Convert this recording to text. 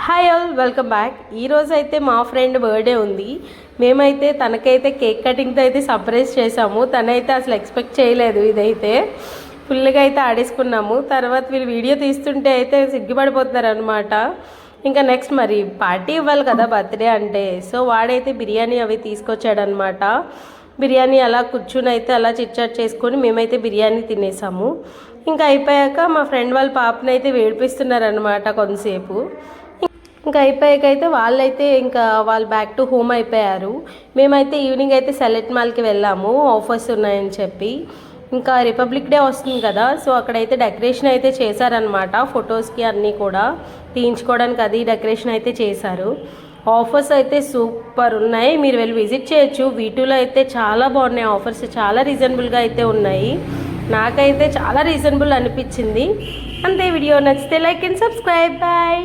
Hi all, welcome back. ఈరోజు అయితే మా ఫ్రెండ్ బర్త్డే ఉంది. మేమైతే తనకైతే కేక్ కటింగ్తో అయితే సర్ప్రైజ్ చేసాము. తనైతే అసలు ఎక్స్పెక్ట్ చేయలేదు. ఇదైతే ఫుల్గా అయితే ఆడేసుకున్నాము. తర్వాత వీళ్ళు వీడియో తీస్తుంటే అయితే సిగ్గుపడిపోతున్నారు అనమాట. ఇంకా నెక్స్ట్ మరి పార్టీ ఇవ్వాలి కదా బర్త్డే అంటే. సో వాడైతే బిర్యానీ అవి తీసుకొచ్చాడనమాట. బిర్యానీ అలా కూర్చుని అయితే అలా చిట్చాట్ చేసుకొని మేమైతే బిర్యానీ తినేసాము. ఇంకా అయిపోయాక మా ఫ్రెండ్ వాళ్ళ పాపని అయితే వేడిపిస్తున్నారనమాట కొంతసేపు. ఇంకా అయిపోయాకైతే వాళ్ళైతే ఇంకా వాళ్ళు బ్యాక్ టు హోమ్ అయిపోయారు. మేమైతే ఈవినింగ్ అయితే సెలెక్ట్ మాల్కి వెళ్ళాము, ఆఫర్స్ ఉన్నాయని చెప్పి. ఇంకా రిపబ్లిక్ డే వస్తుంది కదా, సో అక్కడైతే డెకరేషన్ అయితే చేశారనమాట. ఫొటోస్కి అన్నీ కూడా తీయించుకోవడానికి అది డెకరేషన్ అయితే చేశారు. ఆఫర్స్ అయితే సూపర్ ఉన్నాయి, మీరు వెళ్ళి విజిట్ చేయొచ్చు. వీటిలో అయితే చాలా బాగున్నాయి ఆఫర్స్, చాలా రీజనబుల్గా అయితే ఉన్నాయి. నాకైతే చాలా రీజనబుల్ అనిపించింది. అంతే. వీడియో నచ్చితే లైక్ అండ్ సబ్స్క్రైబ్. బాయ్.